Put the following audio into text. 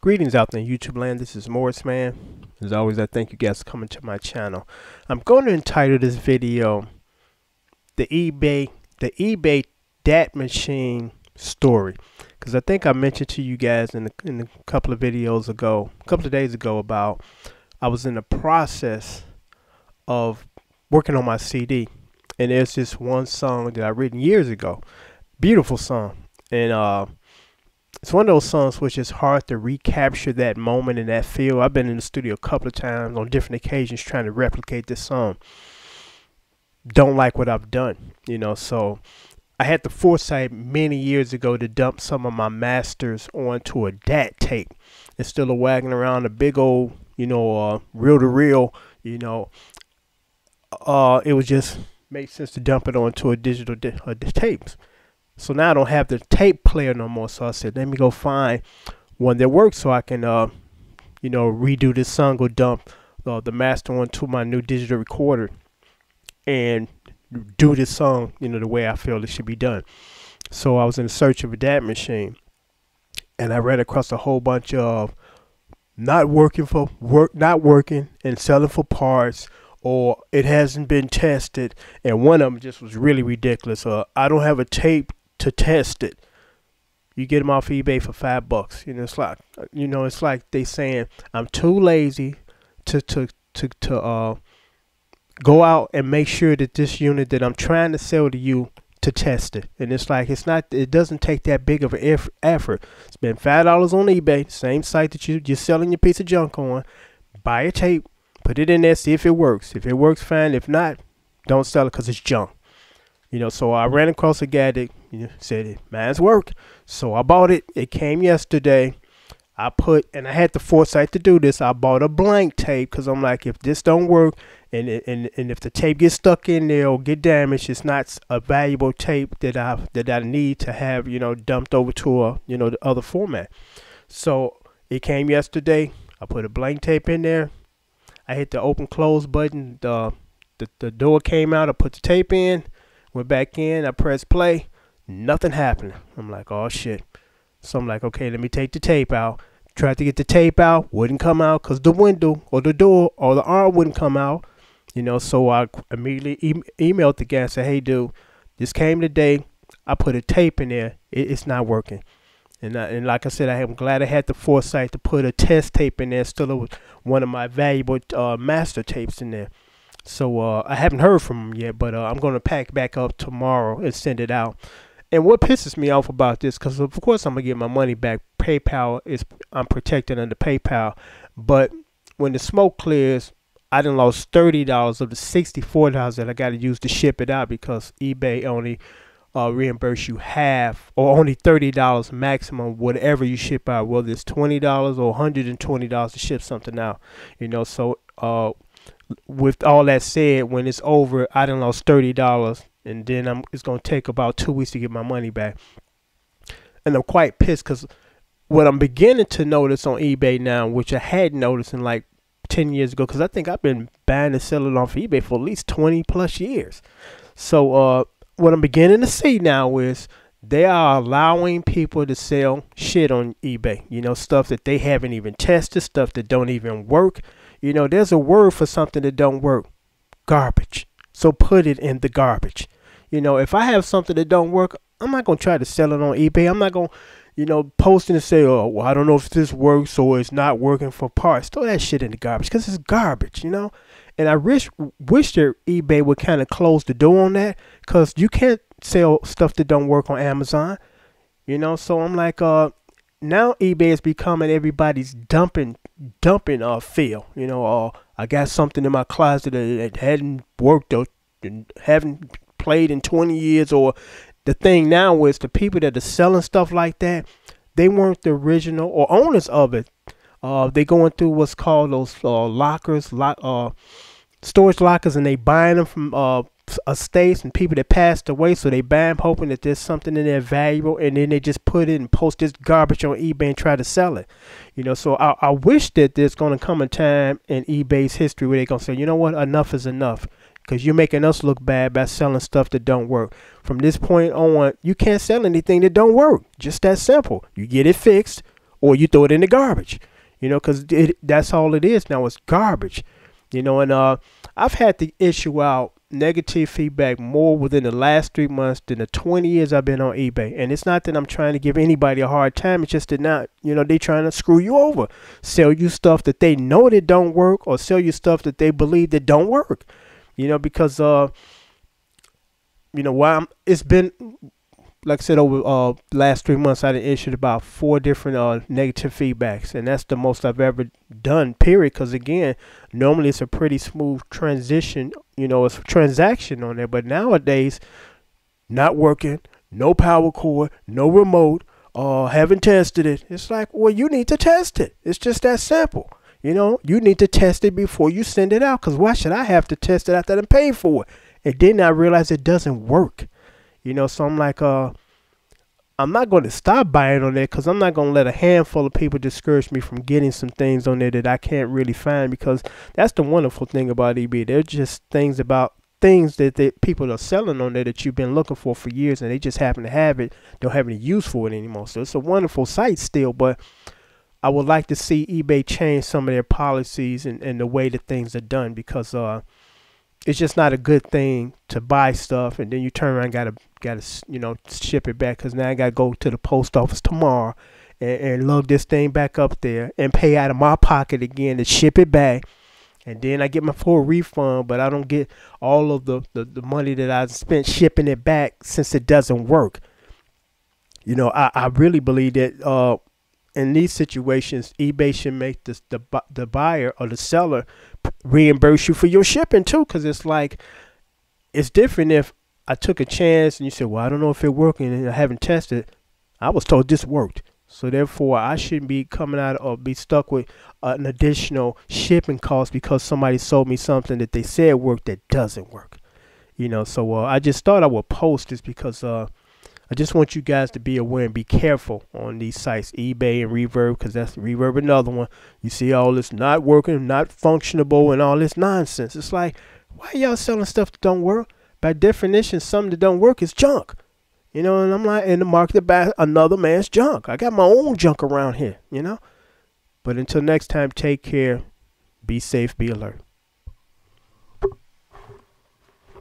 Greetings out there in YouTube land. This is Morris Man. As always, I thank you guys for coming to my channel. I'm going to entitle this video the eBay Dat Machine story, because I think I mentioned to you guys in a couple of videos ago, a couple of days ago, about I was in the process of working on my CD, and there's this one song that I written years ago, beautiful song, and it's one of those songs which is hard to recapture that moment and that feel. I've been in the studio a couple of times on different occasions trying to replicate this song. Don't like what I've done, so I had the foresight many years ago to dump some of my masters onto a DAT tape instead of wagging around a big old, reel-to-reel, it was just made sense to dump it onto a digital tapes. So now I don't have the tape player no more. So I said, let me go find one that works so I can, redo this song, go dump the master onto my new digital recorder and do this song, the way I feel it should be done. So I was in search of a Dat Machine, and I ran across a whole bunch of not working and selling for parts, or it hasn't been tested. And one of them just was really ridiculous. I don't have a tape to test it. You get them off eBay for $5. It's like they saying I'm too lazy to go out and make sure that this unit that I'm trying to sell to you to test it. And it's like it doesn't take that big of an effort. Spend $5 on eBay, same site that you're selling your piece of junk on. Buy a tape, put it in there, see if it works. If it works, fine. If not, don't sell it because it's junk. So I ran across a guy that said mine's work. So I bought it. It came yesterday. And I had the foresight to do this. I bought a blank tape because I'm like, if this don't work and if the tape gets stuck in there or get damaged, it's not a valuable tape that I need to have, dumped over to the other format. So it came yesterday. I put a blank tape in there. I hit the open close button. The door came out. I put the tape in. Went back in, I pressed play, nothing happened. I'm like, oh shit. So I'm like, okay, let me take the tape out. Tried to get the tape out, wouldn't come out because the window or the door or the arm wouldn't come out. So I immediately emailed the guy and said, hey dude, this came today. I put a tape in there. It's not working. And like I said, I'm glad I had the foresight to put a test tape in there. Still one of my valuable master tapes in there. So I haven't heard from him yet, but I'm going to pack back up tomorrow and send it out. And what pisses me off about this, because of course I'm going to get my money back. I'm protected under PayPal. But when the smoke clears, I done lost $30 of the $64 that I got to use to ship it out, because eBay only reimburse you half, or only $30 maximum, whatever you ship out, whether it's $20 or $120 to ship something out. So with all that said, when it's over, I done lost $30, and then it's going to take about 2 weeks to get my money back. And I'm quite pissed, because what I'm beginning to notice on eBay now, which I had noticed in like 10 years ago, because I think I've been buying and selling off eBay for at least 20 plus years. So what I'm beginning to see now is they are allowing people to sell shit on eBay, stuff that they haven't even tested, stuff that don't even work. There's a word for something that don't work: garbage. So put it in the garbage. If I have something that don't work, I'm not going to try to sell it on eBay. I'm not going to, post it and say, oh, well, I don't know if this works or it's not working for parts. Throw that shit in the garbage, because it's garbage, And I wish that eBay would kind of close the door on that, because you can't sell stuff that don't work on Amazon, So I'm like, now eBay is becoming everybody's dumping feel. I got something in my closet that hadn't worked or haven't played in 20 years. Or the thing now is the people that are selling stuff like that, they weren't the original or owners of it. They going through what's called those storage lockers, and they buying them from estates and people that passed away. So they buy them hoping that there's something in there valuable, and then they just put it and post this garbage on eBay and try to sell it. So I wish that there's going to come a time in eBay's history where they're going to say, you know what, enough is enough, because you're making us look bad by selling stuff that don't work. From this point on, you can't sell anything that don't work. Just that simple. You get it fixed, or you throw it in the garbage, you know, because that's all it is now. It's garbage, you know. And I've had to issue out negative feedback more within the last 3 months than the 20 years I've been on eBay. And it's not that I'm trying to give anybody a hard time. It's just that not, you know, they trying to screw you over, sell you stuff that they know that don't work, or sell you stuff that they believe that don't work, you know, because you know, it's been, like I said, over last 3 months, I done issued about 4 different negative feedbacks, and that's the most I've ever done, period. Because again, normally it's a pretty smooth transition, you know, it's a transaction on there. But nowadays, not working, no power cord, no remote, haven't tested it. It's like, well, you need to test it. It's just that simple. You know, you need to test it before you send it out. Because why should I have to test it after I paid for it? And then I realize it doesn't work. You know, so I'm like, I'm not going to stop buying on there, because I'm not going to let a handful of people discourage me from getting some things on there that I can't really find. Because that's the wonderful thing about eBay. There's just things that people are selling on there that you've been looking for years, and they just happen to have it, don't have any use for it anymore. So it's a wonderful site still, but I would like to see eBay change some of their policies and the way that things are done, because it's just not a good thing to buy stuff and then you turn around and gotta you know, ship it back, because now I gotta go to the post office tomorrow and lug this thing back up there and pay out of my pocket again to ship it back. And then I get my full refund, but I don't get all of the money that I spent shipping it back, since it doesn't work. You know, I really believe that in these situations, eBay should make the buyer or the seller reimburse you for your shipping too, because it's like, it's different if I took a chance and you said, well, I don't know if it working and I haven't tested. I was told this worked, so therefore I shouldn't be coming out or be stuck with an additional shipping cost because somebody sold me something that they said worked that doesn't work. You know, so I just thought I would post this because I just want you guys to be aware and be careful on these sites, eBay and Reverb, because that's Reverb, another one. You see all this not working, not functionable, and all this nonsense. It's like, why y'all selling stuff that don't work? By definition, something that don't work is junk. You know, and I'm not in the market to buy another man's junk. I got my own junk around here, you know. But until next time, take care, be safe, be alert.